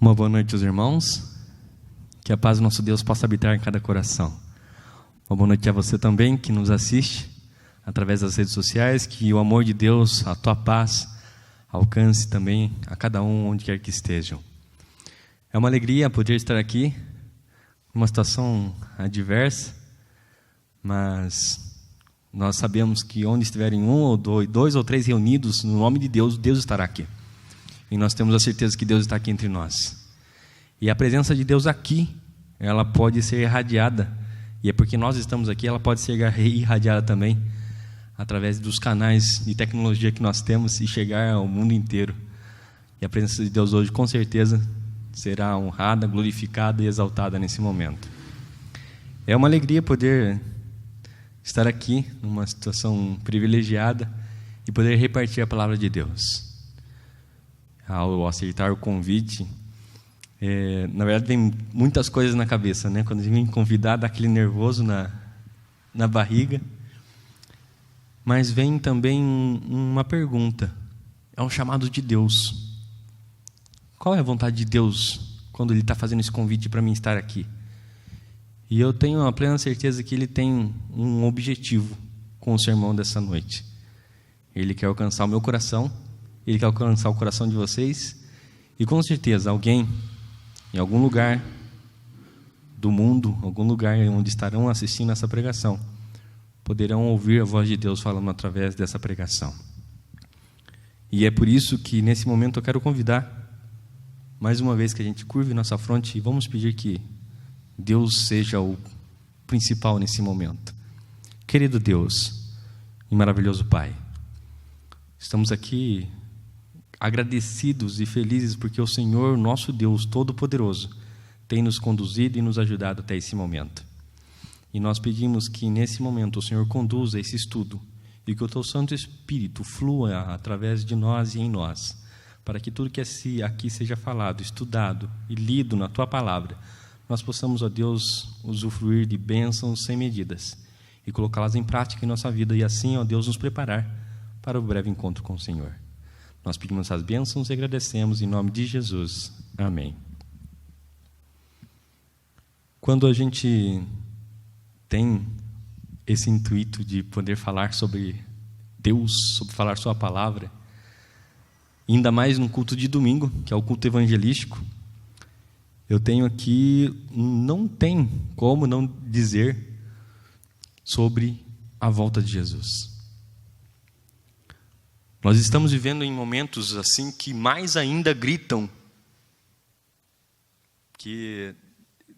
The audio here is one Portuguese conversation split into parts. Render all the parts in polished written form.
Uma boa noite aos irmãos, que a paz do nosso Deus possa habitar em cada coração. Uma boa noite a você também que nos assiste através das redes sociais, que o amor de Deus, a tua paz, alcance também a cada um onde quer que estejam. É uma alegria poder estar aqui, numa situação adversa, mas nós sabemos que onde estiverem um ou dois ou três reunidos, no nome de Deus, Deus estará aqui. E nós temos a certeza que Deus está aqui entre nós. E a presença de Deus aqui, ela pode ser irradiada. E é porque nós estamos aqui, ela pode ser irradiada também, através dos canais de tecnologia que nós temos e chegar ao mundo inteiro. E a presença de Deus hoje, com certeza, será honrada, glorificada e exaltada nesse momento. É uma alegria poder estar aqui, numa situação privilegiada, e poder repartir a palavra de Deus. Ao aceitar o convite, na verdade vem muitas coisas na cabeça, né? Quando a gente vem convidado, dá aquele nervoso na barriga, mas vem também uma pergunta, é um chamado de Deus. Qual é a vontade de Deus quando Ele está fazendo esse convite para mim estar aqui? E eu tenho a plena certeza que Ele tem um objetivo com o sermão dessa noite. Ele quer alcançar o meu coração, Ele quer alcançar o coração de vocês, e com certeza alguém, em algum lugar do mundo, algum lugar onde estarão assistindo essa pregação, poderão ouvir a voz de Deus falando através dessa pregação. E é por isso que nesse momento eu quero convidar, mais uma vez, que a gente curve nossa fronte e vamos pedir que Deus seja o principal nesse momento. Querido Deus e maravilhoso Pai, estamos aqui agradecidos e felizes porque o Senhor, nosso Deus Todo-Poderoso, tem nos conduzido e nos ajudado até esse momento. E nós pedimos que nesse momento o Senhor conduza esse estudo e que o Teu Santo Espírito flua através de nós e em nós, para que tudo que aqui seja falado, estudado e lido na Tua Palavra, nós possamos, ó Deus, usufruir de bênçãos sem medidas e colocá-las em prática em nossa vida e assim, ó Deus, nos preparar para o breve encontro com o Senhor. Nós pedimos essas bênçãos e agradecemos em nome de Jesus. Amém. Quando a gente tem esse intuito de poder falar sobre Deus, sobre falar sua palavra, ainda mais no culto de domingo, que é o culto evangelístico, eu tenho aqui, não tem como não dizer sobre a volta de Jesus. Nós estamos vivendo em momentos assim que mais ainda gritam que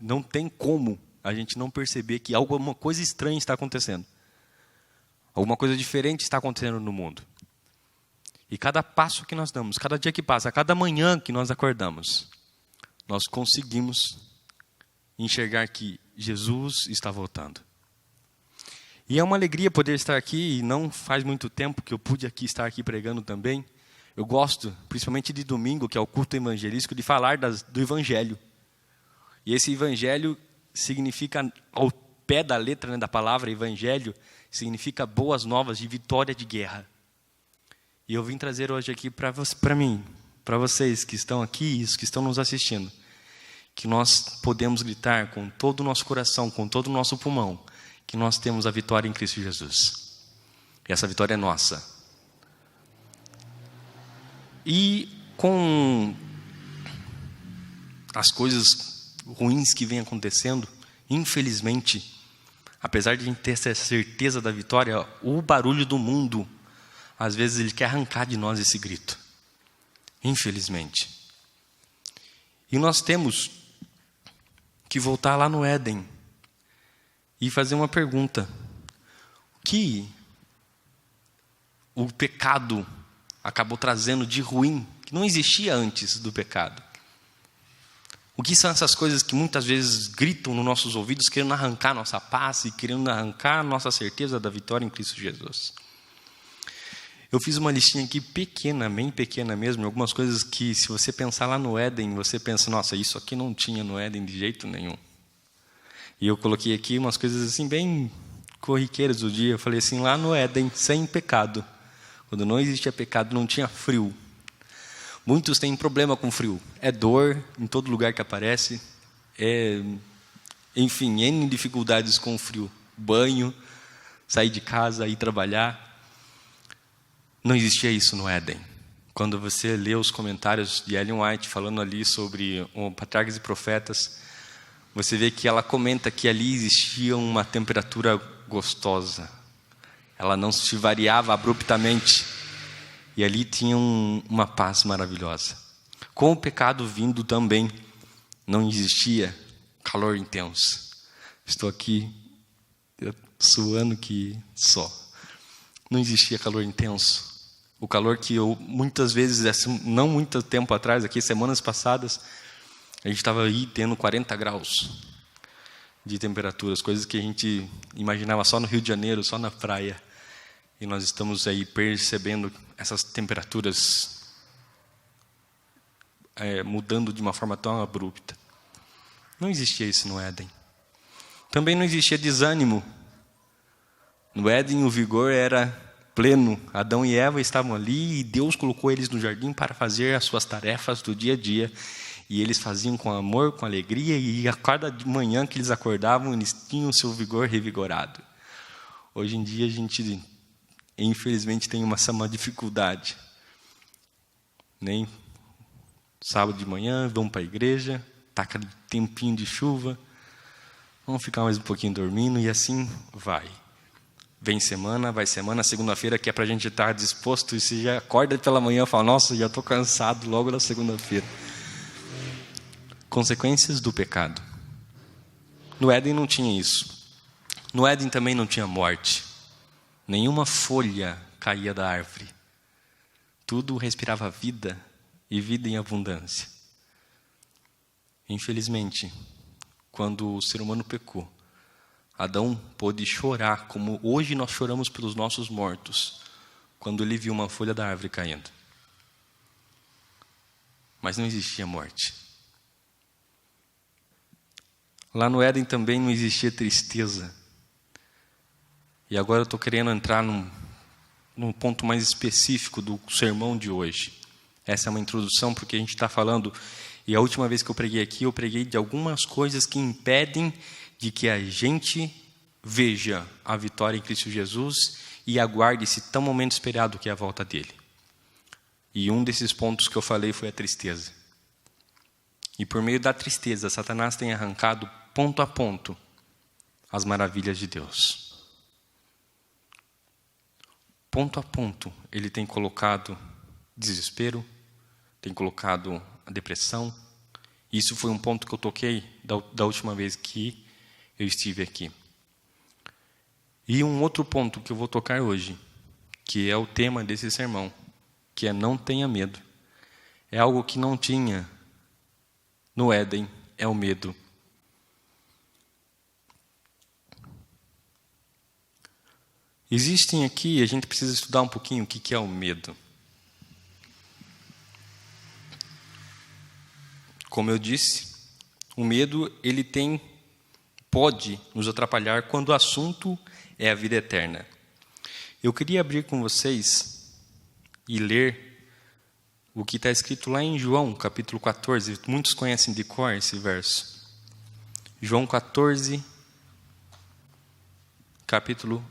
não tem como a gente não perceber que alguma coisa estranha está acontecendo. Alguma coisa diferente está acontecendo no mundo. E cada passo que nós damos, cada dia que passa, cada manhã que nós acordamos, nós conseguimos enxergar que Jesus está voltando. E é uma alegria poder estar aqui, e não faz muito tempo que eu pude estar aqui pregando também. Eu gosto, principalmente de domingo, que é o culto evangelístico, de falar do Evangelho. E esse Evangelho significa, ao pé da letra, né, da palavra Evangelho, significa boas novas de vitória de guerra. E eu vim trazer hoje aqui para mim, para vocês que estão aqui e os que estão nos assistindo, que nós podemos gritar com todo o nosso coração, com todo o nosso pulmão, que nós temos a vitória em Cristo Jesus. E essa vitória é nossa. E com as coisas ruins que vêm acontecendo, infelizmente, apesar de a gente ter essa certeza da vitória, o barulho do mundo, às vezes ele quer arrancar de nós esse grito. Infelizmente. E nós temos que voltar lá no Éden e fazer uma pergunta. O que o pecado acabou trazendo de ruim, que não existia antes do pecado? O que são essas coisas que muitas vezes gritam nos nossos ouvidos, querendo arrancar nossa paz e querendo arrancar nossa certeza da vitória em Cristo Jesus? Eu fiz uma listinha aqui pequena, bem pequena mesmo, algumas coisas que, se você pensar lá no Éden, você pensa, nossa, isso aqui não tinha no Éden de jeito nenhum. E eu coloquei aqui umas coisas assim bem corriqueiras do dia. Eu falei assim, lá no Éden, sem pecado. Quando não existia pecado, não tinha frio. Muitos têm problema com frio. É dor em todo lugar que aparece. Enfim, N dificuldades com o frio. Banho, sair de casa, ir trabalhar. Não existia isso no Éden. Quando você lê os comentários de Ellen White falando ali sobre o Patriarcas e Profetas, você vê que ela comenta que ali existia uma temperatura gostosa. Ela não se variava abruptamente. E ali tinha uma paz maravilhosa. Com o pecado vindo também, não existia calor intenso. Estou aqui suando que só. Não existia calor intenso. O calor que eu, muitas vezes, não muito tempo atrás, aqui, semanas passadas, a gente estava aí tendo 40 graus de temperaturas, coisas que a gente imaginava só no Rio de Janeiro, só na praia. E nós estamos aí percebendo essas temperaturas mudando de uma forma tão abrupta. Não existia isso no Éden. Também não existia desânimo. No Éden o vigor era pleno. Adão e Eva estavam ali e Deus colocou eles no jardim para fazer as suas tarefas do dia a dia. E eles faziam com amor, com alegria, e a cada manhã que eles acordavam, eles tinham o seu vigor revigorado. Hoje em dia a gente, infelizmente, tem uma dificuldade. Nem sábado de manhã, vamos para a igreja, está aquele tempinho de chuva, vamos ficar mais um pouquinho dormindo, e assim vai. Vem semana, vai semana, segunda-feira que é para a gente estar disposto, e você já acorda pela manhã e fala, nossa, já estou cansado logo na segunda-feira. Consequências do pecado. No Éden não tinha isso. No Éden também não tinha morte. Nenhuma folha caía da árvore. Tudo respirava vida e vida em abundância. Infelizmente, quando o ser humano pecou, Adão pôde chorar como hoje nós choramos pelos nossos mortos, quando ele viu uma folha da árvore caindo. Mas não existia morte. Lá no Éden também não existia tristeza. E agora eu estou querendo entrar num ponto mais específico do sermão de hoje. Essa é uma introdução porque a gente está falando, e a última vez que eu preguei aqui, eu preguei de algumas coisas que impedem de que a gente veja a vitória em Cristo Jesus e aguarde esse tão momento esperado que é a volta dele. E um desses pontos que eu falei foi a tristeza. E por meio da tristeza, Satanás tem arrancado ponto a ponto as maravilhas de Deus. Ponto a ponto, ele tem colocado desespero, tem colocado a depressão. Isso foi um ponto que eu toquei da última vez que eu estive aqui. E um outro ponto que eu vou tocar hoje, que é o tema desse sermão, que é não tenha medo. É algo que não tinha no Éden, é o medo. Existem aqui, a gente precisa estudar um pouquinho o que é o medo. Como eu disse, o medo ele pode nos atrapalhar quando o assunto é a vida eterna. Eu queria abrir com vocês e ler o que está escrito lá em João, capítulo 14. Muitos conhecem de cor esse verso. João 14, capítulo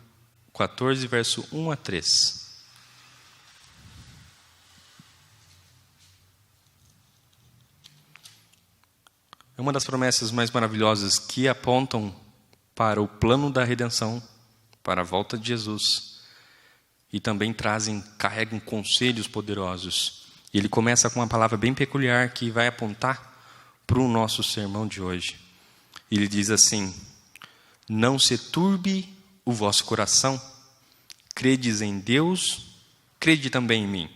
14, verso 1 a 3. É uma das promessas mais maravilhosas que apontam para o plano da redenção, para a volta de Jesus, e também carregam conselhos poderosos. E ele começa com uma palavra bem peculiar que vai apontar para o nosso sermão de hoje. Ele diz assim: não se turbe o vosso coração, credes em Deus, crede também em mim.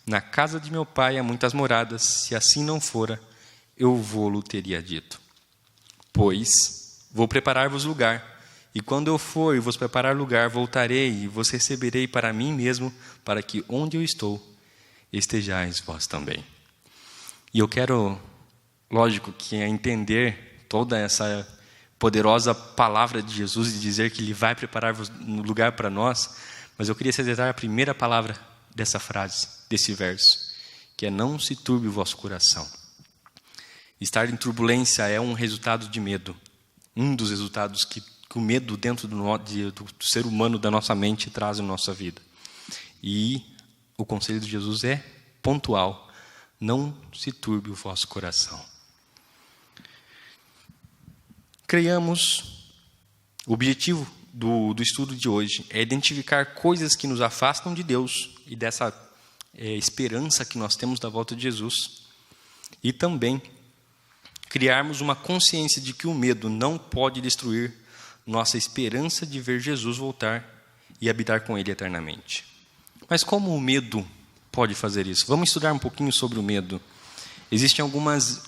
Na casa de meu pai há muitas moradas, se assim não fora, eu vô-lo teria dito. Pois vou preparar-vos lugar, e quando eu for e vos preparar lugar, voltarei e vos receberei para mim mesmo, para que onde eu estou, estejais vós também. E eu quero, lógico, que é entender toda essa poderosa palavra de Jesus e dizer que Ele vai preparar um lugar para nós, mas eu queria salientar a primeira palavra dessa frase, desse verso, que é não se turbe o vosso coração. Estar em turbulência é um resultado de medo. Um dos resultados que o medo dentro do ser humano, da nossa mente, traz na nossa vida. E o conselho de Jesus é pontual. Não se turbe o vosso coração. Creiamos, o objetivo do estudo de hoje é identificar coisas que nos afastam de Deus e dessa esperança que nós temos da volta de Jesus. E também criarmos uma consciência de que o medo não pode destruir nossa esperança de ver Jesus voltar e habitar com Ele eternamente. Mas como o medo pode fazer isso? Vamos estudar um pouquinho sobre o medo. Existem algumas,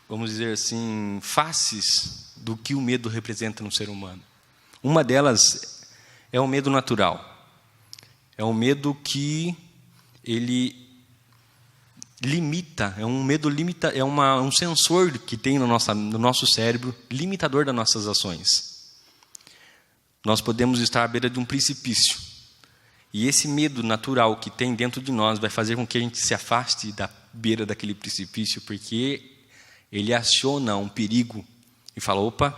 vamos dizer assim, faces do que o medo representa no ser humano. Uma delas é o medo natural. É um medo que ele limita, um sensor que tem no nosso cérebro, limitador das nossas ações. Nós podemos estar à beira de um precipício. E esse medo natural que tem dentro de nós vai fazer com que a gente se afaste da beira daquele precipício, porque ele aciona um perigo e fala, opa,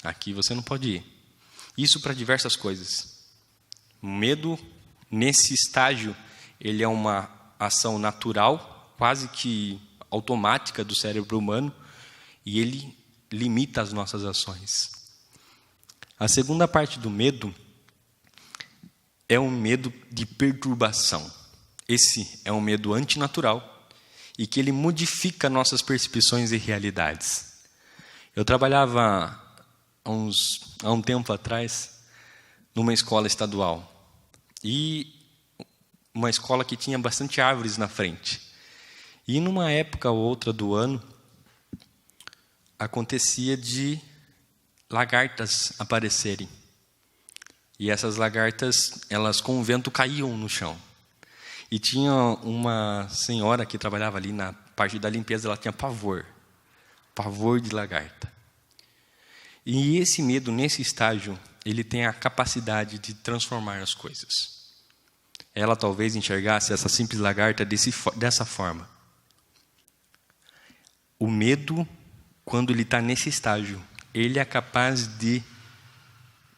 aqui você não pode ir. Isso para diversas coisas. O medo, nesse estágio, ele é uma ação natural, quase que automática do cérebro humano, e ele limita as nossas ações. A segunda parte do medo é um medo de perturbação. Esse é um medo antinatural e que ele modifica nossas percepções e realidades. Eu trabalhava há um tempo atrás numa escola estadual e uma escola que tinha bastante árvores na frente. E numa época ou outra do ano, acontecia de lagartas aparecerem. E essas lagartas, elas com o vento caíam no chão. E tinha uma senhora que trabalhava ali na parte da limpeza, ela tinha pavor de lagarta. E esse medo, nesse estágio, ele tem a capacidade de transformar as coisas. Ela talvez enxergasse essa simples lagarta dessa forma. O medo, quando ele está nesse estágio, ele é capaz de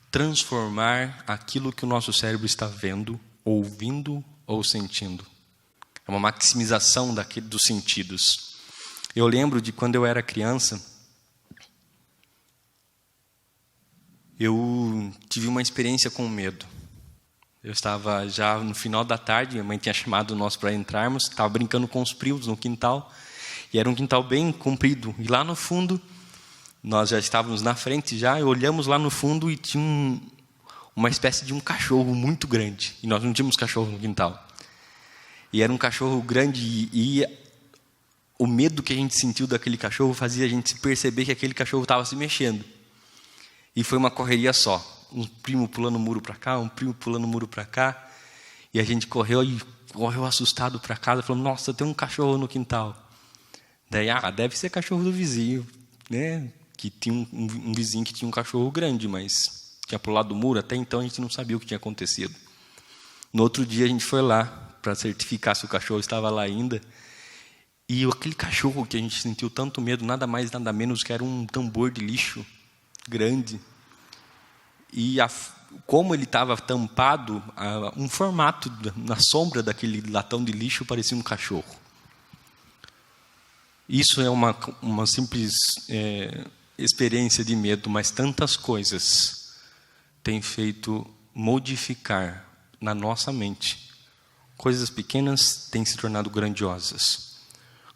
transformar aquilo que o nosso cérebro está vendo, ouvindo ou sentindo. É uma maximização dos sentidos. Eu lembro de quando eu era criança, eu tive uma experiência com medo. Eu estava já no final da tarde, minha mãe tinha chamado nós para entrarmos, estava brincando com os primos no quintal, e era um quintal bem comprido. E lá no fundo, nós já estávamos na frente já, e olhamos lá no fundo e tinha uma espécie de um cachorro muito grande. E nós não tínhamos cachorro no quintal. E era um cachorro grande e o medo que a gente sentiu daquele cachorro fazia a gente perceber que aquele cachorro estava se mexendo. E foi uma correria só. Um primo pulando o muro para cá, um primo pulando o muro para cá. E a gente correu assustado para casa, falando, nossa, tem um cachorro no quintal. Daí, deve ser cachorro do vizinho, né? Que tinha um vizinho que tinha um cachorro grande, mas tinha pulado o muro, até então a gente não sabia o que tinha acontecido. No outro dia a gente foi lá para certificar se o cachorro estava lá ainda. E aquele cachorro que a gente sentiu tanto medo, nada mais, nada menos que era um tambor de lixo grande. E como ele estava tampado, um formato na sombra daquele latão de lixo parecia um cachorro. Isso é uma simples experiência de medo, mas tantas coisas têm feito modificar na nossa mente. Coisas pequenas têm se tornado grandiosas.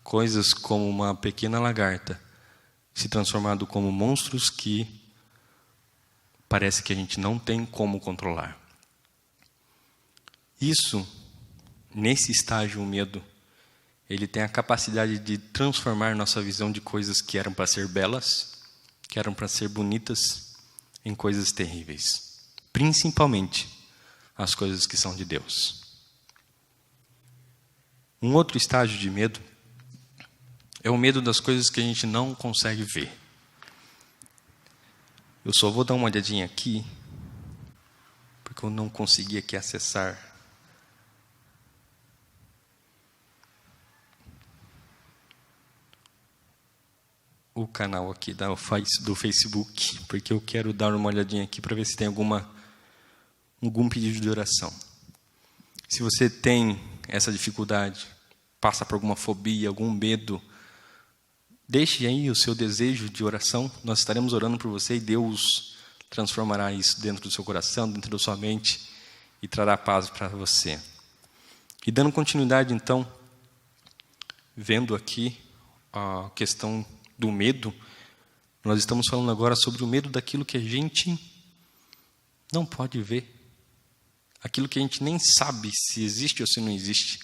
Coisas como uma pequena lagarta se transformado como monstros que parece que a gente não tem como controlar. Isso, nesse estágio, o medo, ele tem a capacidade de transformar nossa visão de coisas que eram para ser belas, que eram para ser bonitas, em coisas terríveis. Principalmente as coisas que são de Deus. Um outro estágio de medo é o medo das coisas que a gente não consegue ver. Eu só vou dar uma olhadinha aqui, porque eu não consegui aqui acessar. o canal aqui do Facebook, porque eu quero dar uma olhadinha aqui para ver se tem algum pedido de oração. Se você tem essa dificuldade, passa por alguma fobia, algum medo, deixe aí o seu desejo de oração. Nós estaremos orando por você e Deus transformará isso dentro do seu coração, dentro da sua mente e trará paz para você. E dando continuidade, então, vendo aqui a questão do medo, nós estamos falando agora sobre o medo daquilo que a gente não pode ver, aquilo que a gente nem sabe se existe ou se não existe.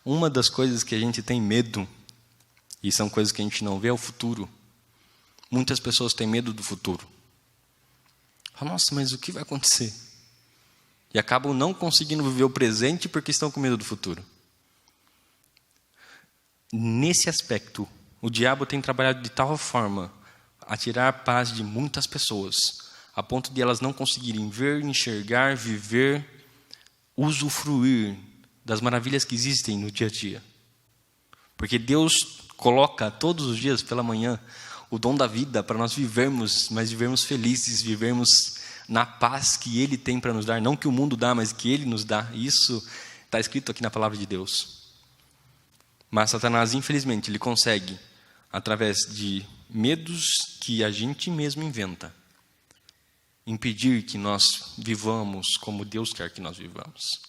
Uma das coisas que a gente tem medo, e são coisas que a gente não vê, é o futuro. Muitas pessoas têm medo do futuro. Nossa, mas o que vai acontecer? E acabam não conseguindo viver o presente porque estão com medo do futuro. Nesse aspecto, o diabo tem trabalhado de tal forma a tirar a paz de muitas pessoas, a ponto de elas não conseguirem ver, enxergar, viver, usufruir das maravilhas que existem no dia a dia. Porque Deus coloca todos os dias pela manhã o dom da vida para nós vivermos, mas vivermos felizes, vivermos na paz que Ele tem para nos dar, não que o mundo dá, mas que Ele nos dá. Isso está escrito aqui na palavra de Deus. Mas Satanás, infelizmente, ele consegue, através de medos que a gente mesmo inventa, impedir que nós vivamos como Deus quer que nós vivamos.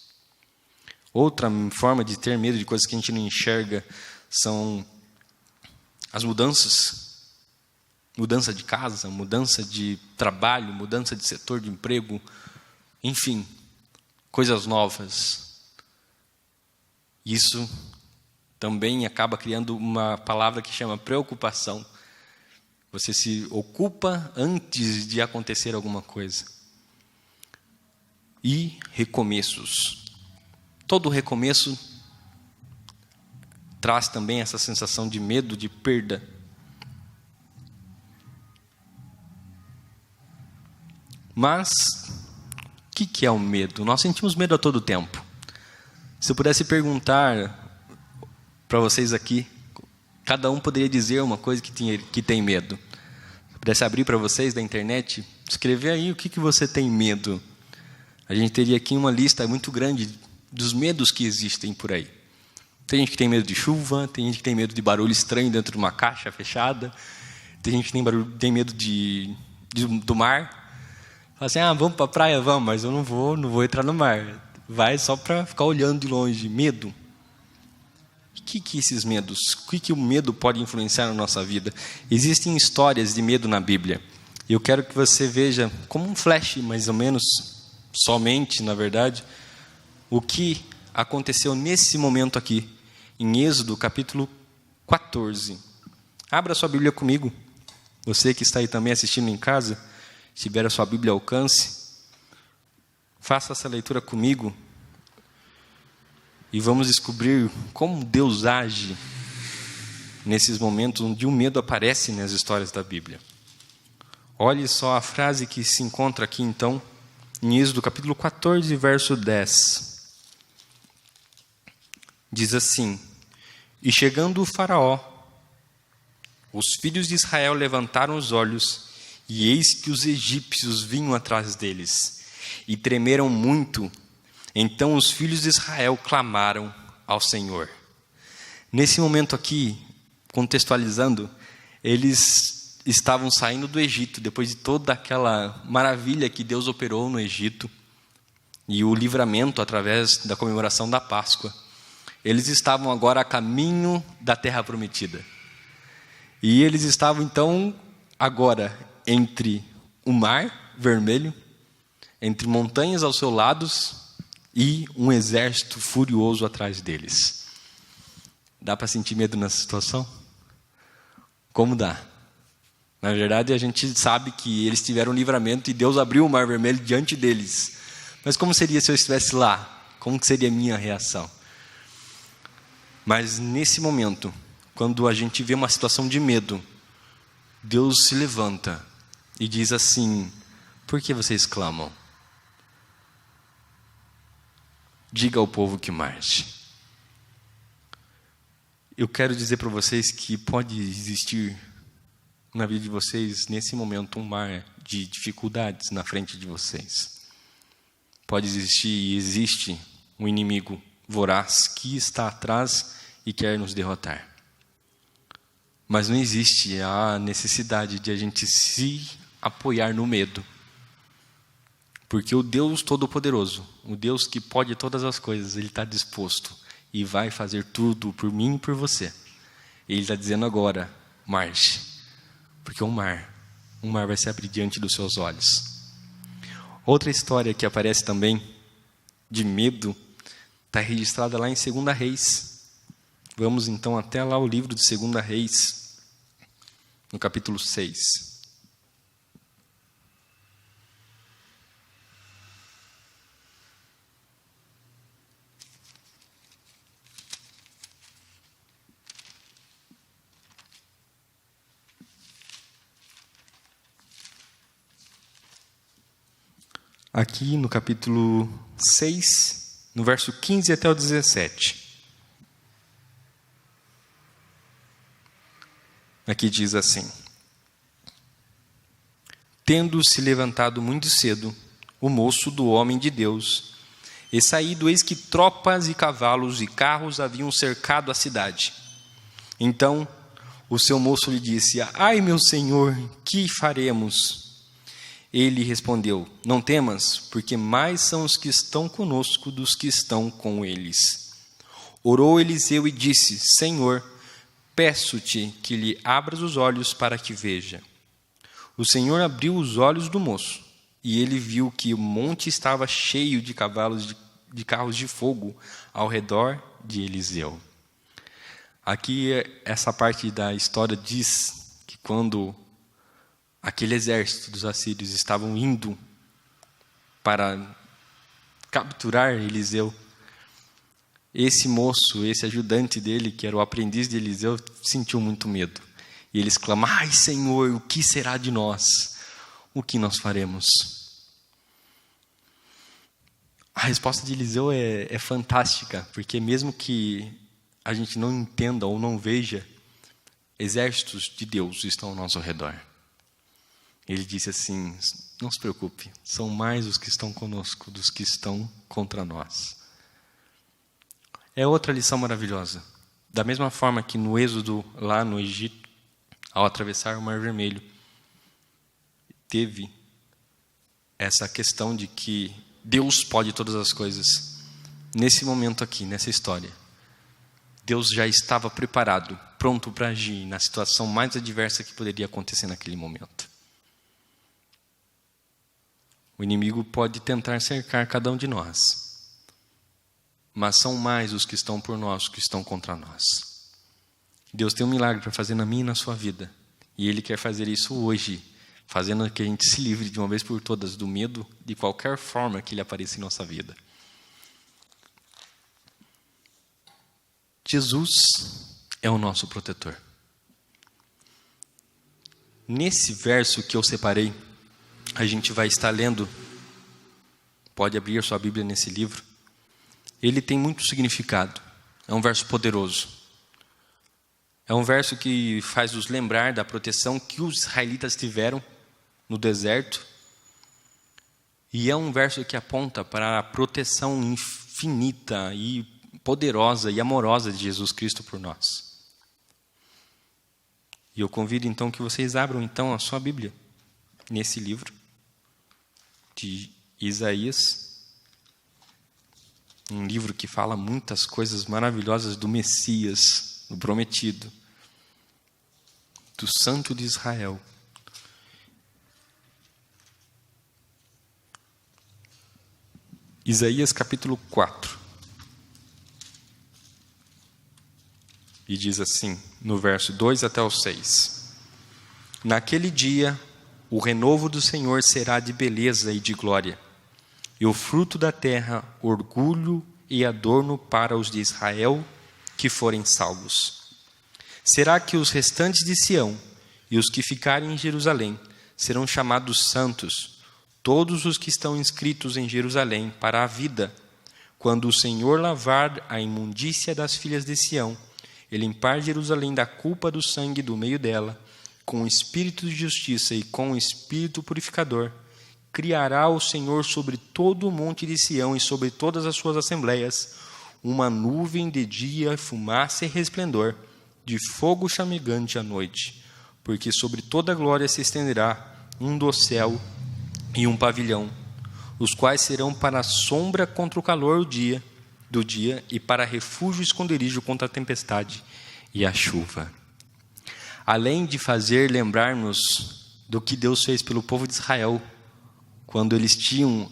Outra forma de ter medo de coisas que a gente não enxerga são as mudanças. Mudança de casa, mudança de trabalho, mudança de setor de emprego, enfim, coisas novas. Isso também acaba criando uma palavra que chama preocupação. Você se ocupa antes de acontecer alguma coisa. E recomeços. Todo recomeço traz também essa sensação de medo, de perda. Mas, o que é o medo? Nós sentimos medo a todo tempo. Se eu pudesse perguntar para vocês aqui, cada um poderia dizer uma coisa que tem medo. Se eu pudesse abrir para vocês da internet, escrever aí o que você tem medo. A gente teria aqui uma lista muito grande dos medos que existem por aí. Tem gente que tem medo de chuva, tem gente que tem medo de barulho estranho dentro de uma caixa fechada, tem gente que tem medo do mar. Fala assim, vamos para a praia? Vamos, mas eu não vou entrar no mar. Vai só para ficar olhando de longe. Medo. O que esses medos? O que o medo pode influenciar na nossa vida? Existem histórias de medo na Bíblia. E eu quero que você veja, como um flash, mais ou menos, somente, na verdade, o que aconteceu nesse momento aqui, em Êxodo, capítulo 14. Abra sua Bíblia comigo. Você que está aí também assistindo em casa, se tiver a sua Bíblia ao alcance, faça essa leitura comigo e vamos descobrir como Deus age nesses momentos onde o medo aparece nas histórias da Bíblia. Olhe só a frase que se encontra aqui então, em Êxodo capítulo 14, verso 10. Diz assim: E chegando o faraó, os filhos de Israel levantaram os olhos, e eis que os egípcios vinham atrás deles, e tremeram muito. Então os filhos de Israel clamaram ao Senhor. Nesse momento aqui, contextualizando, eles estavam saindo do Egito, depois de toda aquela maravilha que Deus operou no Egito, e o livramento através da comemoração da Páscoa. Eles estavam agora a caminho da Terra Prometida. E eles estavam então agora entre o Mar Vermelho, entre montanhas aos seus lados e um exército furioso atrás deles. Dá para sentir medo nessa situação? Como dá? Na verdade, a gente sabe que eles tiveram um livramento e Deus abriu o Mar Vermelho diante deles. Mas como seria se eu estivesse lá? Como que seria a minha reação? Mas nesse momento, quando a gente vê uma situação de medo, Deus se levanta e diz assim: por que vocês clamam? Diga ao povo que marche. Eu quero dizer para vocês que pode existir na vida de vocês, nesse momento, um mar de dificuldades na frente de vocês. Pode existir e existe um inimigo voraz que está atrás e quer nos derrotar. Mas não existe a necessidade de a gente se apoiar no medo. Porque o Deus Todo-Poderoso, o Deus que pode todas as coisas, Ele está disposto e vai fazer tudo por mim e por você. Ele está dizendo agora, marche. Porque um mar vai se abrir diante dos seus olhos. Outra história que aparece também, de medo, está registrada lá em 2 Reis. Vamos então até lá o livro de 2 Reis, no capítulo 6. Aqui no capítulo 6, no verso 15 até o 17. Aqui diz assim: Tendo se levantado muito cedo, o moço do homem de Deus, e saído, eis que tropas e cavalos e carros haviam cercado a cidade. Então o seu moço lhe disse: Ai, meu senhor, que faremos? Ele respondeu: Não temas, porque mais são os que estão conosco dos que estão com eles. Orou Eliseu e disse: Senhor, peço-te que lhe abras os olhos para que veja. O Senhor abriu os olhos do moço, e ele viu que o monte estava cheio de cavalos de carros de fogo ao redor de Eliseu. Aqui, essa parte da história diz que quando aquele exército dos assírios estavam indo para capturar Eliseu, esse moço, esse ajudante dele, que era o aprendiz de Eliseu, sentiu muito medo. E ele exclama: Ai, Senhor, o que será de nós? O que nós faremos? A resposta de Eliseu é fantástica, porque mesmo que a gente não entenda ou não veja, exércitos de Deus estão ao nosso redor. Ele disse assim: não se preocupe, são mais os que estão conosco dos que estão contra nós. É outra lição maravilhosa. Da mesma forma que no Êxodo, lá no Egito, ao atravessar o Mar Vermelho, teve essa questão de que Deus pode todas as coisas. Nesse momento aqui, nessa história, Deus já estava preparado, pronto para agir na situação mais adversa que poderia acontecer naquele momento. O inimigo pode tentar cercar cada um de nós, mas são mais os que estão por nós, os que estão contra nós. Deus tem um milagre para fazer na minha e na sua vida, e Ele quer fazer isso hoje, fazendo que a gente se livre de uma vez por todas do medo, de qualquer forma que ele apareça em nossa vida. Jesus é o nosso protetor. Nesse verso que eu separei, a gente vai estar lendo, pode abrir a sua Bíblia nesse livro. Ele tem muito significado, é um verso poderoso. É um verso que faz nos lembrar da proteção que os israelitas tiveram no deserto. E é um verso que aponta para a proteção infinita e poderosa e amorosa de Jesus Cristo por nós. E eu convido então que vocês abram então a sua Bíblia nesse livro de Isaías, um livro que fala muitas coisas maravilhosas do Messias, do prometido, do Santo de Israel. Isaías capítulo 4. E diz assim, no verso 2 até o 6. Naquele dia, o renovo do Senhor será de beleza e de glória, e o fruto da terra, orgulho e adorno para os de Israel que forem salvos. Será que os restantes de Sião e os que ficarem em Jerusalém serão chamados santos, todos os que estão inscritos em Jerusalém para a vida, quando o Senhor lavar a imundícia das filhas de Sião e limpar Jerusalém da culpa do sangue do meio dela, com o espírito de justiça e com o espírito purificador, criará o Senhor sobre todo o monte de Sião e sobre todas as suas assembleias uma nuvem de dia, fumaça e resplendor, de fogo chamegante à noite, porque sobre toda a glória se estenderá um dossel e um pavilhão, os quais serão para a sombra contra o calor do dia e para refúgio e esconderijo contra a tempestade e a chuva. Além de fazer lembrar-nos do que Deus fez pelo povo de Israel, quando eles tinham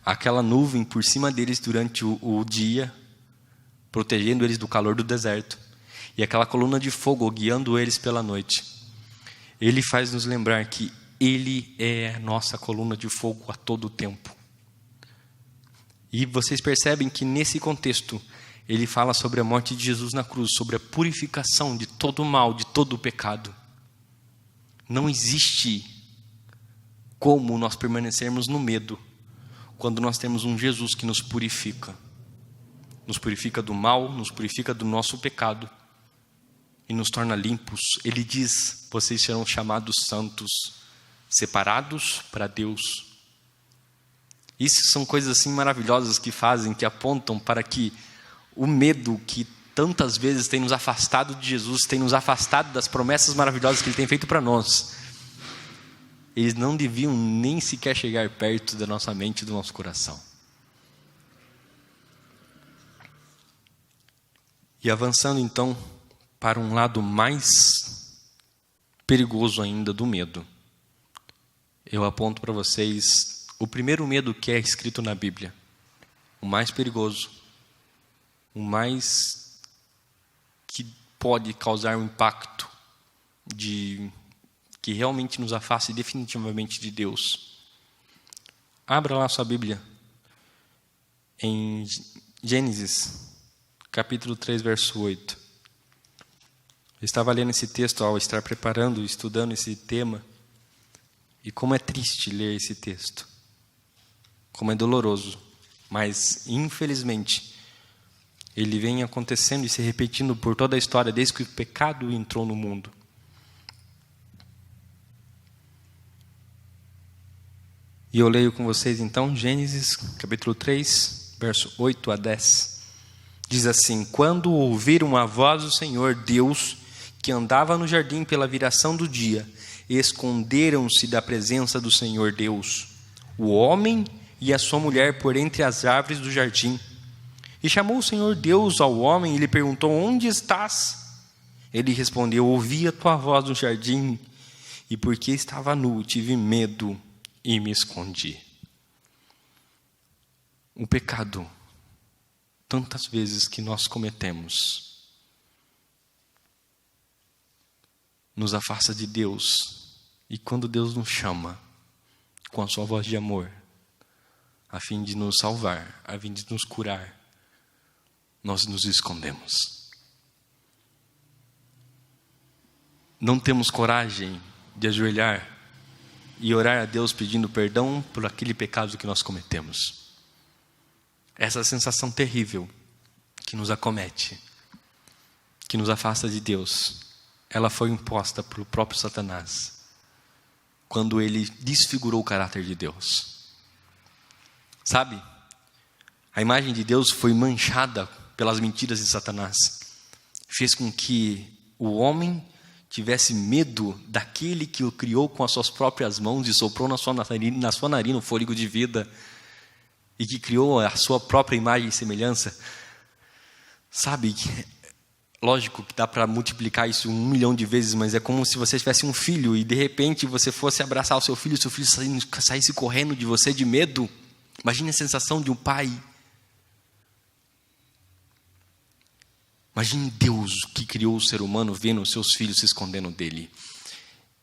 aquela nuvem por cima deles durante o dia, protegendo eles do calor do deserto, e aquela coluna de fogo guiando eles pela noite, Ele faz nos lembrar que Ele é a nossa coluna de fogo a todo o tempo. E vocês percebem que nesse contexto, ele fala sobre a morte de Jesus na cruz, sobre a purificação de todo o mal, de todo o pecado. Não existe como nós permanecermos no medo, quando nós temos um Jesus que nos purifica. Nos purifica do mal, nos purifica do nosso pecado e nos torna limpos. Ele diz, vocês serão chamados santos, separados para Deus. Isso são coisas assim maravilhosas que fazem, que apontam para que o medo que tantas vezes tem nos afastado de Jesus, tem nos afastado das promessas maravilhosas que Ele tem feito para nós, eles não deviam nem sequer chegar perto da nossa mente e do nosso coração. E avançando então para um lado mais perigoso ainda do medo, eu aponto para vocês o primeiro medo que é escrito na Bíblia, o mais perigoso, o mais que pode causar um impacto que realmente nos afaste definitivamente de Deus. Abra lá sua Bíblia em Gênesis, capítulo 3, verso 8. Eu estava lendo esse texto ao estar preparando, estudando esse tema, e como é triste ler esse texto. Como é doloroso, mas infelizmente ele vem acontecendo e se repetindo por toda a história desde que o pecado entrou no mundo. E eu leio com vocês então Gênesis capítulo 3, verso 8 a 10. Diz assim: quando ouviram a voz do Senhor Deus, que andava no jardim pela viração do dia, esconderam-se da presença do Senhor Deus, o homem e a sua mulher por entre as árvores do jardim. E chamou o Senhor Deus ao homem e lhe perguntou: onde estás? Ele respondeu: ouvi a tua voz no jardim, e porque estava nu, tive medo e me escondi. O pecado, tantas vezes que nós cometemos, nos afasta de Deus. E quando Deus nos chama com a sua voz de amor, a fim de nos salvar, a fim de nos curar, nós nos escondemos. Não temos coragem de ajoelhar e orar a Deus pedindo perdão por aquele pecado que nós cometemos. Essa sensação terrível que nos acomete, que nos afasta de Deus, ela foi imposta pelo próprio Satanás, quando ele desfigurou o caráter de Deus. Sabe? A imagem de Deus foi manchada pelas mentiras de Satanás. Fez com que o homem tivesse medo daquele que o criou com as suas próprias mãos e soprou na sua narina o fôlego de vida, e que criou a sua própria imagem e semelhança. Sabe? Lógico que dá para multiplicar isso 1 milhão de vezes, mas é como se você tivesse um filho e de repente você fosse abraçar o seu filho saísse correndo de você de medo. Imagine a sensação de um pai. Imagine Deus que criou o ser humano vendo os seus filhos se escondendo dele.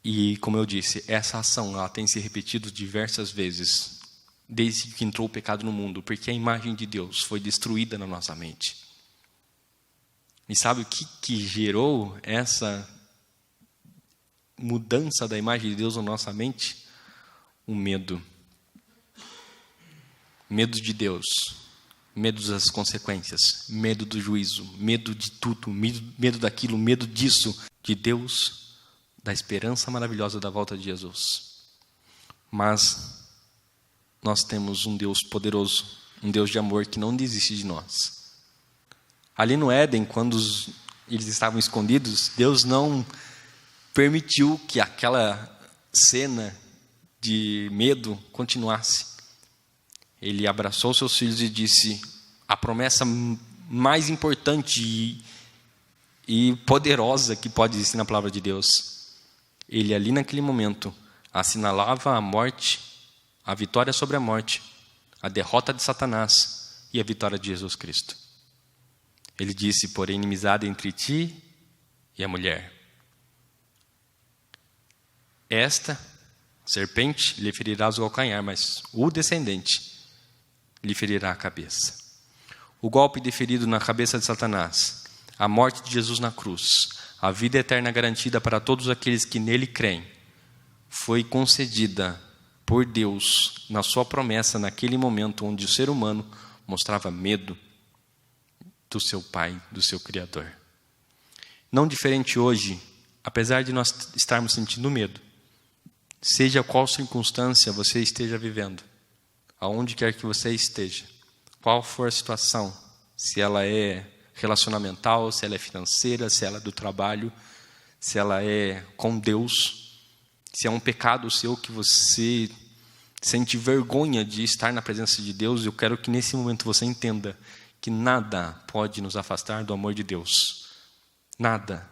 E como eu disse, essa ação ela tem se repetido diversas vezes desde que entrou o pecado no mundo, porque a imagem de Deus foi destruída na nossa mente. E sabe o que gerou essa mudança da imagem de Deus na nossa mente? O medo. Medo de Deus, medo das consequências, medo do juízo, medo de tudo, medo daquilo, medo disso, de Deus, da esperança maravilhosa da volta de Jesus. Mas nós temos um Deus poderoso, um Deus de amor que não desiste de nós. Ali no Éden, quando eles estavam escondidos, Deus não permitiu que aquela cena de medo continuasse. Ele abraçou seus filhos e disse a promessa mais importante e poderosa que pode existir na palavra de Deus. Ele ali naquele momento assinalava a morte, a vitória sobre a morte, a derrota de Satanás e a vitória de Jesus Cristo. Ele disse: porém, inimizade entre ti e a mulher. Esta serpente lhe ferirá os calcanhar, mas o descendente lhe ferirá a cabeça. O golpe deferido na cabeça de Satanás, a morte de Jesus na cruz, a vida eterna garantida para todos aqueles que nele creem, foi concedida por Deus na sua promessa naquele momento onde o ser humano mostrava medo do seu Pai, do seu Criador. Não diferente hoje, apesar de nós estarmos sentindo medo, seja qual circunstância você esteja vivendo, aonde quer que você esteja, qual for a situação, se ela é relacionamental, se ela é financeira, se ela é do trabalho, se ela é com Deus, se é um pecado seu que você sente vergonha de estar na presença de Deus, eu quero que nesse momento você entenda que nada pode nos afastar do amor de Deus. Nada.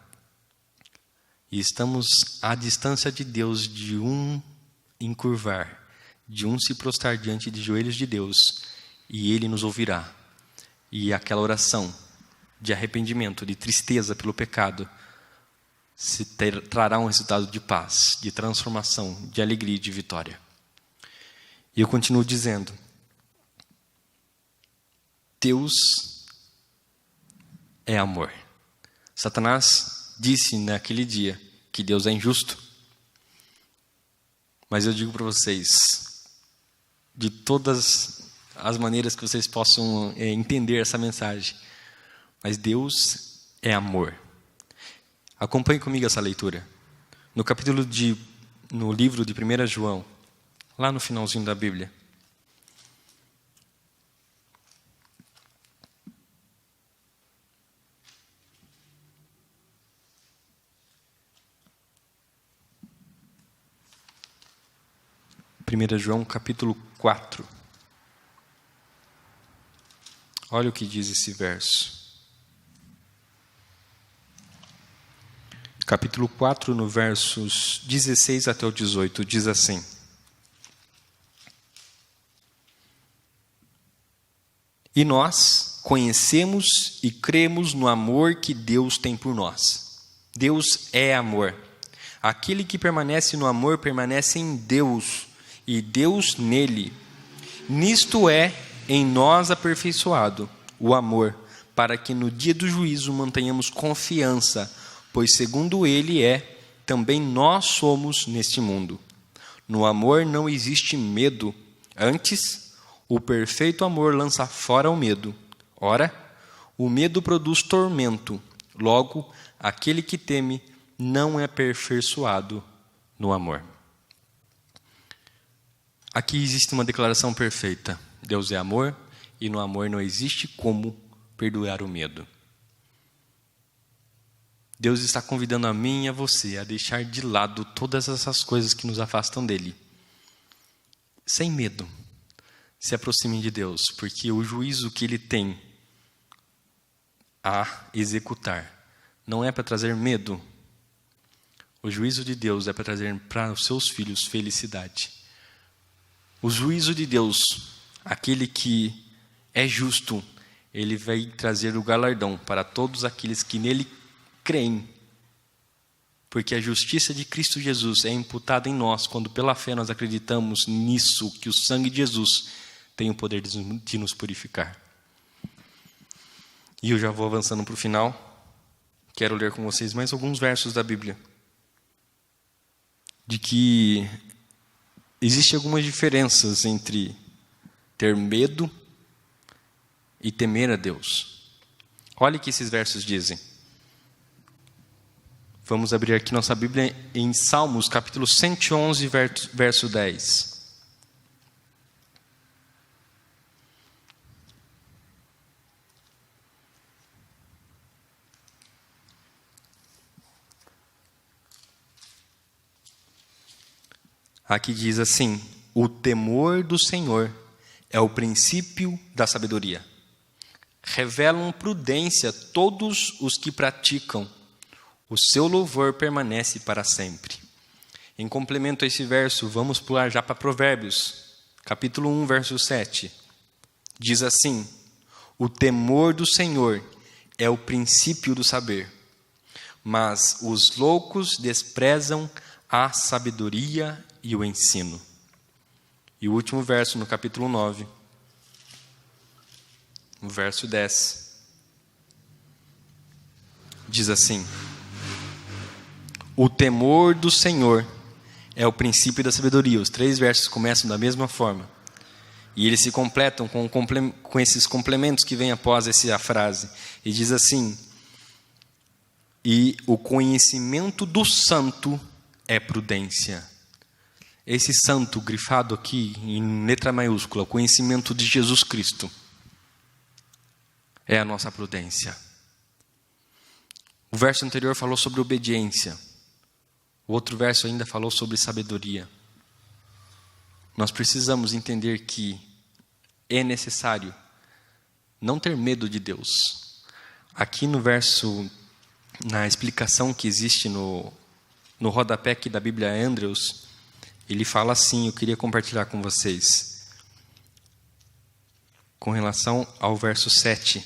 E estamos à distância de Deus de um encurvar, de um se prostrar diante de joelhos de Deus, e Ele nos ouvirá. E aquela oração de arrependimento, de tristeza pelo pecado, trará um resultado de paz, de transformação, de alegria e de vitória. E eu continuo dizendo, Deus é amor. Satanás disse naquele dia que Deus é injusto. Mas eu digo para vocês, de todas as maneiras que vocês possam entender essa mensagem, mas Deus é amor. Acompanhe comigo essa leitura. No livro de 1 João, lá no finalzinho da Bíblia. João capítulo 4. Olha o que diz esse verso. Capítulo 4, no versos 16 até o 18, diz assim: E nós conhecemos e cremos no amor que Deus tem por nós. Deus é amor. Aquele que permanece no amor permanece em Deus, e Deus nele. Nisto é em nós aperfeiçoado o amor, para que no dia do juízo mantenhamos confiança, pois segundo ele é, também nós somos neste mundo. No amor não existe medo, antes, o perfeito amor lança fora o medo. Ora, o medo produz tormento, logo, aquele que teme não é aperfeiçoado no amor. Aqui existe uma declaração perfeita. Deus é amor, e no amor não existe como perdoar o medo. Deus está convidando a mim e a você a deixar de lado todas essas coisas que nos afastam dele. Sem medo, se aproximem de Deus, porque o juízo que ele tem a executar não é para trazer medo. O juízo de Deus é para trazer para os seus filhos felicidade. O juízo de Deus, aquele que é justo, ele vai trazer o galardão para todos aqueles que nele creem. Porque a justiça de Cristo Jesus é imputada em nós, quando pela fé nós acreditamos nisso, que o sangue de Jesus tem o poder de nos purificar. E eu já vou avançando para o final. Quero ler com vocês mais alguns versos da Bíblia. De que existem algumas diferenças entre ter medo e temer a Deus. Olha o que esses versos dizem. Vamos abrir aqui nossa Bíblia em Salmos, capítulo 111, verso 10. Aqui diz assim: o temor do Senhor é o princípio da sabedoria. Revelam prudência todos os que praticam. O seu louvor permanece para sempre. Em complemento a esse verso, vamos pular já para Provérbios, capítulo 1, verso 7. Diz assim: o temor do Senhor é o princípio do saber, mas os loucos desprezam a sabedoria e o ensino. E o último verso, no capítulo 9, no verso 10, diz assim: o temor do Senhor é o princípio da sabedoria. Os 3 versos começam da mesma forma. E eles se completam com esses complementos que vêm após essa frase. E diz assim: e o conhecimento do santo é prudência. Esse santo grifado aqui em letra maiúscula, o conhecimento de Jesus Cristo, é a nossa prudência. O verso anterior falou sobre obediência. O outro verso ainda falou sobre sabedoria. Nós precisamos entender que é necessário não ter medo de Deus. Aqui no verso, na explicação que existe no rodapé aqui da Bíblia Andrews, ele fala assim, eu queria compartilhar com vocês, com relação ao verso 7.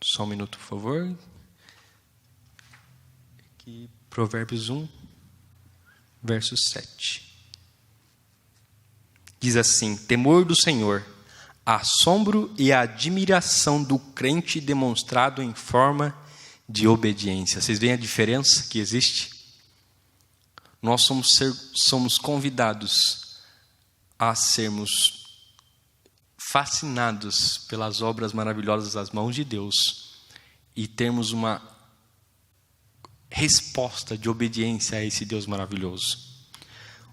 Só um minuto, por favor. Aqui, Provérbios 1, verso 7. Diz assim: temor do Senhor, assombro e admiração do crente demonstrado em forma de obediência. Vocês veem a diferença que existe? Nós somos convidados a sermos fascinados pelas obras maravilhosas das mãos de Deus e termos uma resposta de obediência a esse Deus maravilhoso.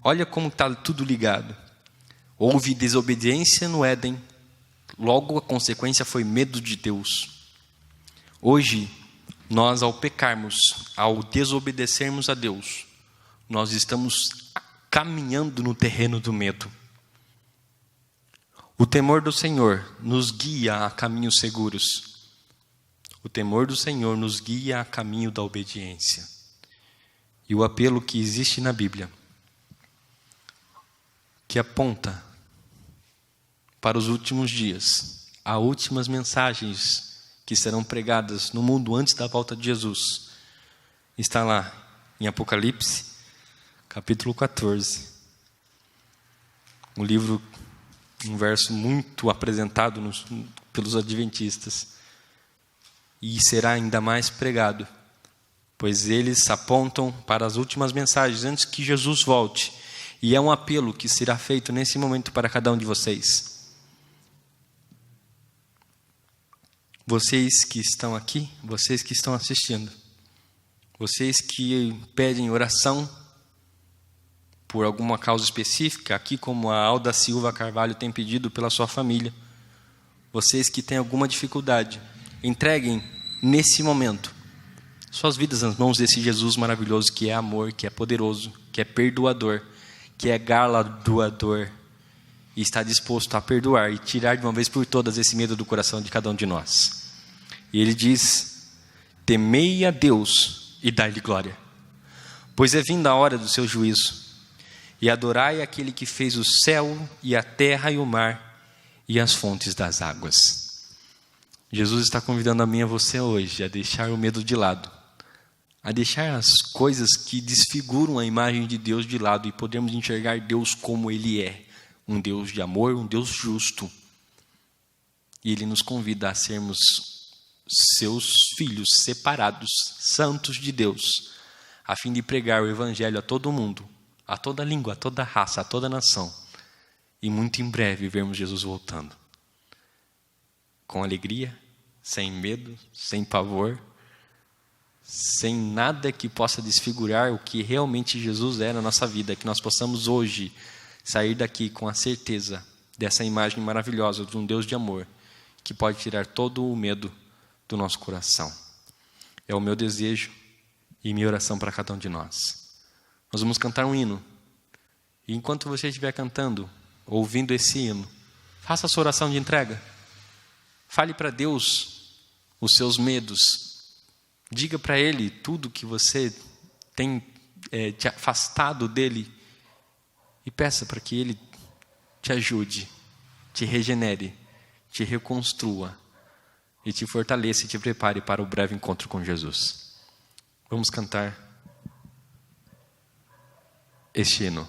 Olha como está tudo ligado. Houve desobediência no Éden, logo a consequência foi medo de Deus. Hoje, nós ao pecarmos, ao desobedecermos a Deus, nós estamos caminhando no terreno do medo. O temor do Senhor nos guia a caminhos seguros. O temor do Senhor nos guia a caminho da obediência. E o apelo que existe na Bíblia, que aponta para os últimos dias, as últimas mensagens que serão pregadas no mundo antes da volta de Jesus, está lá em Apocalipse, capítulo 14. Um verso muito apresentado pelos adventistas. E será ainda mais pregado, pois eles apontam para as últimas mensagens antes que Jesus volte. E é um apelo que será feito nesse momento para cada um de vocês. Vocês que estão aqui, vocês que estão assistindo, vocês que pedem oração por alguma causa específica, aqui como a Alda Silva Carvalho tem pedido pela sua família, vocês que têm alguma dificuldade, entreguem nesse momento suas vidas nas mãos desse Jesus maravilhoso que é amor, que é poderoso, que é perdoador, que é galardoador e está disposto a perdoar e tirar de uma vez por todas esse medo do coração de cada um de nós. E ele diz: temei a Deus e dai-lhe glória, pois é vinda a hora do seu juízo, e adorai aquele que fez o céu e a terra e o mar e as fontes das águas. Jesus está convidando a mim e a você hoje a deixar o medo de lado, a deixar as coisas que desfiguram a imagem de Deus de lado e podermos enxergar Deus como Ele é, um Deus de amor, um Deus justo. E Ele nos convida a sermos seus filhos separados, santos de Deus, a fim de pregar o Evangelho a todo mundo, a toda língua, a toda raça, a toda nação. E muito em breve vermos Jesus voltando. Com alegria, sem medo, sem pavor, sem nada que possa desfigurar o que realmente Jesus é na nossa vida, que nós possamos hoje sair daqui com a certeza dessa imagem maravilhosa de um Deus de amor, que pode tirar todo o medo do nosso coração. É o meu desejo e minha oração para cada um de nós. Nós vamos cantar um hino, e enquanto você estiver cantando, ouvindo esse hino, faça a sua oração de entrega. Fale para Deus os seus medos. Diga para Ele tudo que você tem te afastado dEle. E peça para que Ele te ajude, te regenere, te reconstrua e te fortaleça e te prepare para o breve encontro com Jesus. Vamos cantar este hino.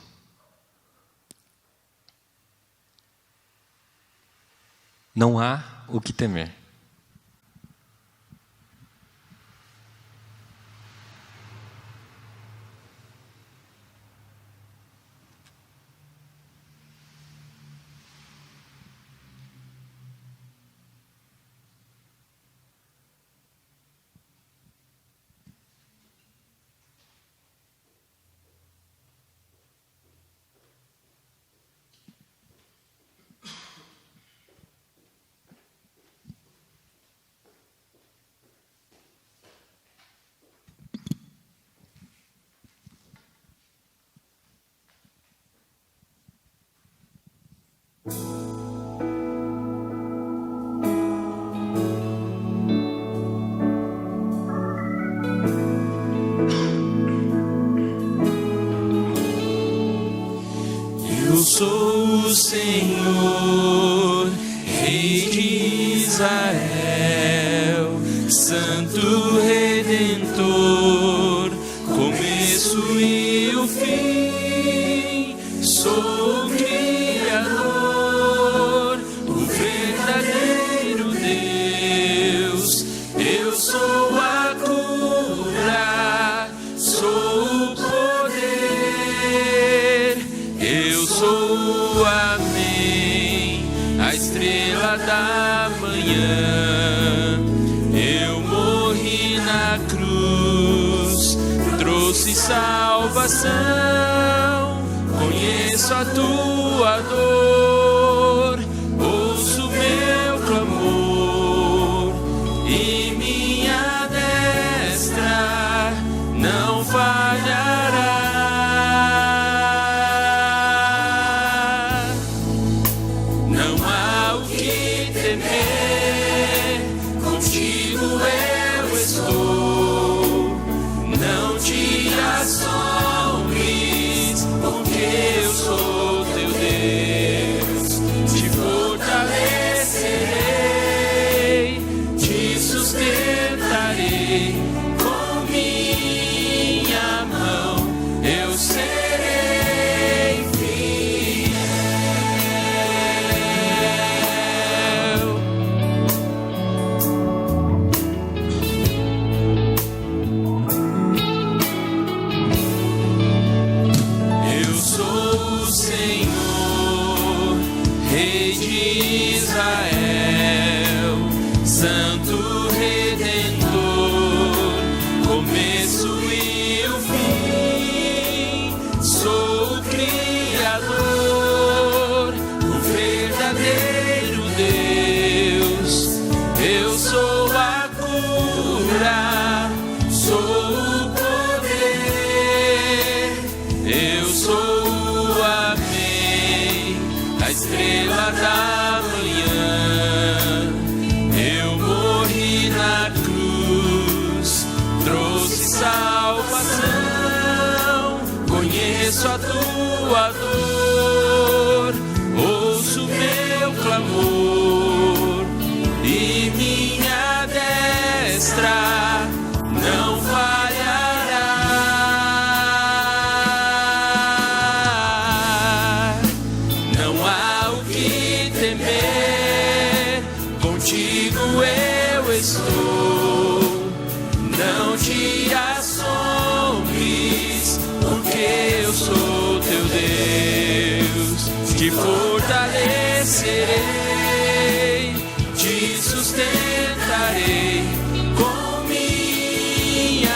Não há o que temer. Eu sou o Senhor, Rei de Israel, Santo Redentor, começo e o fim. Sou o Criador, o verdadeiro Deus. Eu sou a cura, sou o poder. Eu sou o Amém, a estrela da manhã. Eu morri na cruz, trouxe salvação. Conheço a tua dor, ouço meu clamor, e minha destra não falhará. Não há o que temer, contigo eu estou. Não te assombres, porque eu sou teu Deus. Te fortalecerei, te sustentarei com minha mão. Eu serei fiel. Eu sou o Senhor, Rei de Israel, Santo Redentor, começo e o fim. Sou o Criador, o verdadeiro Deus. Eu sou a cura, sou o poder. Eu sou o Amém, a estrela da manhã. Eu morri na cruz, trouxe salvação. Conheço a tua dor, ouço meu clamor, e minha destra não falhará. Não há o que temer, contigo eu estou. Não te assombres, porque eu sou teu Deus. Te fortalecerei, te sustentarei com minha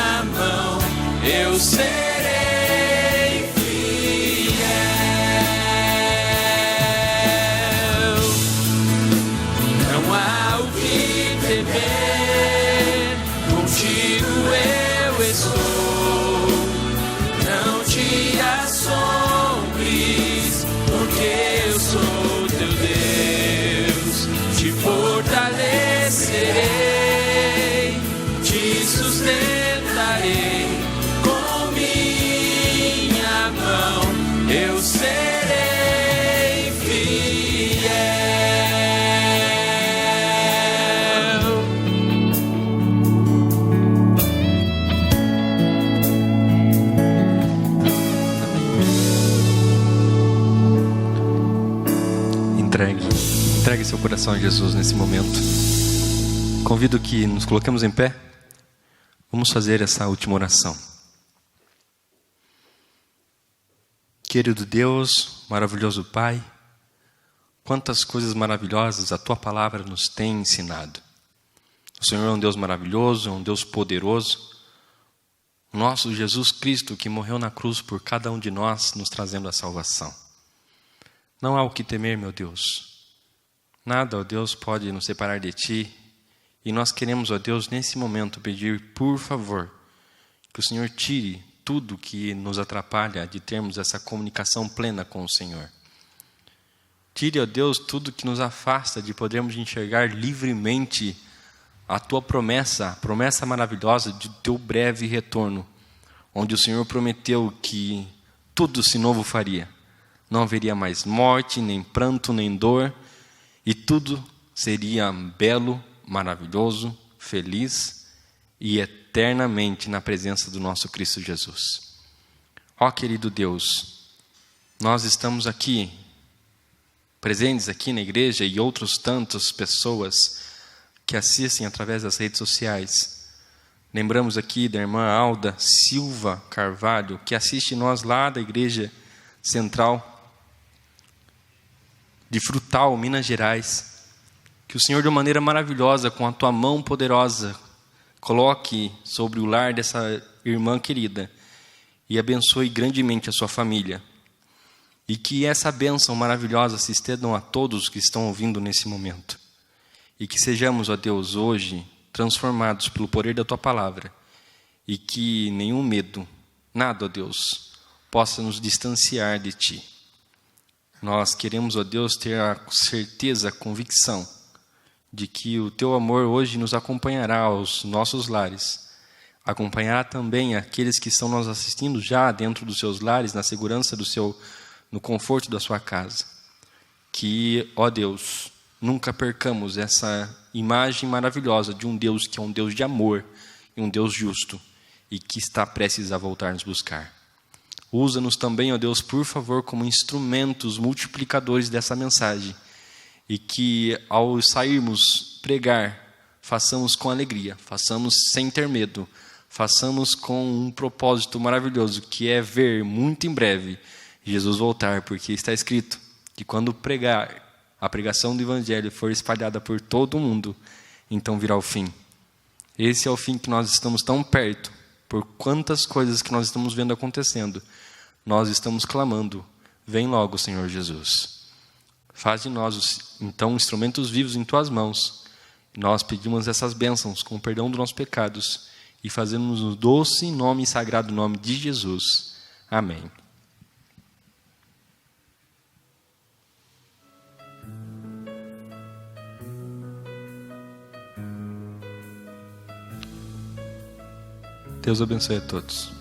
eu serei fiel. Não há o que temer, contigo eu estou. Não te assombres, porque eu sou teu Deus. Te fortalecerei, te sustentarei com minha mão. Eu serei fiel. Entregue seu coração a Jesus nesse momento. Convido que nos coloquemos em pé. Vamos fazer essa última oração. Querido Deus, maravilhoso Pai, quantas coisas maravilhosas a Tua palavra nos tem ensinado. O Senhor é um Deus maravilhoso, é um Deus poderoso. O nosso Jesus Cristo que morreu na cruz por cada um de nós, nos trazendo a salvação. Não há o que temer, meu Deus. Nada, ó Deus, pode nos separar de Ti. E nós queremos, ó Deus, nesse momento pedir, por favor, que o Senhor tire tudo que nos atrapalha de termos essa comunicação plena com o Senhor. Tire, ó Deus, tudo que nos afasta de podermos enxergar livremente a Tua promessa, a promessa maravilhosa de Teu breve retorno, onde o Senhor prometeu que tudo se novo faria. Não haveria mais morte, nem pranto, nem dor, e tudo seria belo, maravilhoso, feliz e eternamente na presença do nosso Cristo Jesus. Ó querido Deus, nós estamos aqui, presentes aqui na igreja e outros tantas pessoas que assistem através das redes sociais. Lembramos aqui da irmã Alda Silva Carvalho, que assiste nós lá da igreja central de Frutal, Minas Gerais. Que o Senhor, de uma maneira maravilhosa, com a Tua mão poderosa, coloque sobre o lar dessa irmã querida e abençoe grandemente a sua família. E que essa bênção maravilhosa se estendam a todos que estão ouvindo nesse momento. E que sejamos, ó Deus, hoje transformados pelo poder da Tua palavra. E que nenhum medo, nada, ó Deus, possa nos distanciar de Ti. Nós queremos, ó Deus, ter a certeza, a convicção de que o Teu amor hoje nos acompanhará aos nossos lares. Acompanhará também aqueles que estão nos assistindo já dentro dos seus lares, na segurança no conforto da sua casa. Que, ó Deus, nunca percamos essa imagem maravilhosa de um Deus que é um Deus de amor e um Deus justo e que está prestes a voltar nos buscar. Usa-nos também, ó Deus, por favor, como instrumentos multiplicadores dessa mensagem. E que, ao sairmos pregar, façamos com alegria, façamos sem ter medo, façamos com um propósito maravilhoso, que é ver muito em breve Jesus voltar, porque está escrito que quando a pregação do Evangelho for espalhada por todo o mundo, então virá o fim. Esse é o fim que nós estamos tão perto. Por quantas coisas que nós estamos vendo acontecendo, nós estamos clamando, vem logo, Senhor Jesus. Faz de nós, então, instrumentos vivos em Tuas mãos. Nós pedimos essas bênçãos com o perdão dos nossos pecados e fazemos no doce nome e sagrado nome de Jesus. Amém. Deus abençoe a todos.